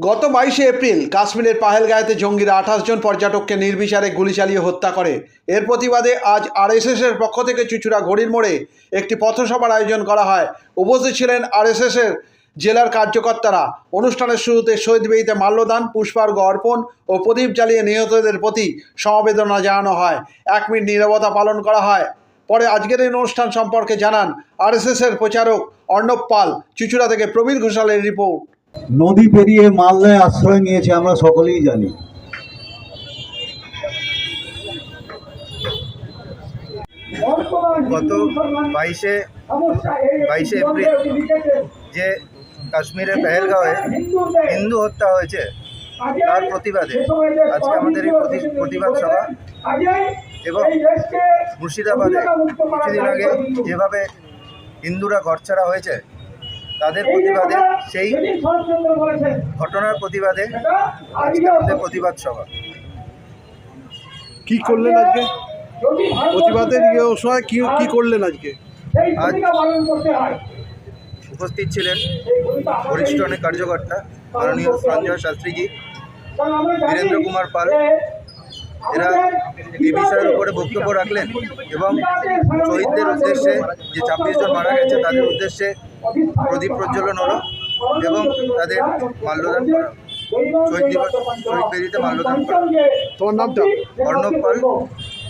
গত 22শে এপ্রিল কাশ্মীরের পাহেলগাঁওতে জঙ্গিরা 28 জন পর্যটককে নির্বিচারে গুলি চালিয়ে হত্যা করে। এর প্রতিবাদে আজ আরএসএসের পক্ষ থেকে চুঁচুড়া ঘড়ির মোড়ে একটি পথসভার আয়োজন করা হয়। উপস্থিত ছিলেন আরএসএসের জেলার কার্যকর্তারা। অনুষ্ঠানের শুরুতে শহীদ বেদিতে মাল্যদান, পুষ্পার্ঘ্য অর্পণ ও প্রদীপ জ্বালিয়ে নিহতদের প্রতি সমবেদনা জানানো হয়। 1 মিনিট নীরবতা পালন করা হয়। পরে আজকের এই অনুষ্ঠান সম্পর্কে জানান আরএসএসের প্রচারক অর্ণব পাল। চুঁচুড়া থেকে প্রবীর ঘোষালের রিপোর্ট। নদী পেরিয়ে মালদায় আশ্রয় নিয়েছে, আমরা সকলেই জানি। গত 22শে এপ্রিল যে কাশ্মীরের পেহেলগাঁওয়ে হিন্দু হত্যা হয়েছে তার প্রতিবাদে আজকে আমাদের এই প্রতিবাদ সভা। এবং মুর্শিদাবাদে কিছুদিন আগে যেভাবে হিন্দুরা ঘরছাড়া হয়েছে তাদের প্রতিবাদে, সেই ঘটনার প্রতিবাদে আজকে আমাদের প্রতিবাদ সভা। কি করলেন আজকে প্রতিবাদের সময় কি করলেন আজকে? আজ উপস্থিত ছিলেন বরিষ্ঠ অনেক কার্যকর্তা, মাননীয় সঞ্জয় শাস্ত্রীজি, বীরেন্দ্র কুমার পাল। এরা এই বিষয়ের উপরে বক্তব্য রাখলেন এবং শহীদদের উদ্দেশ্যে, যে 26 জন মারা গেছে তাদের উদ্দেশ্যে প্রদীপ প্রজ্বলন হলো এবং তাদের মাল্যদান করা, শহীদ বেদিতে মাল্যদান করা। তোমার নামটা? অর্ণব পাল,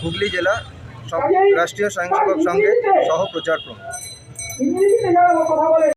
হুগলি জেলা রাষ্ট্রীয় স্বয়ংসেবক সংঘের সহ প্রচার প্রমুখ।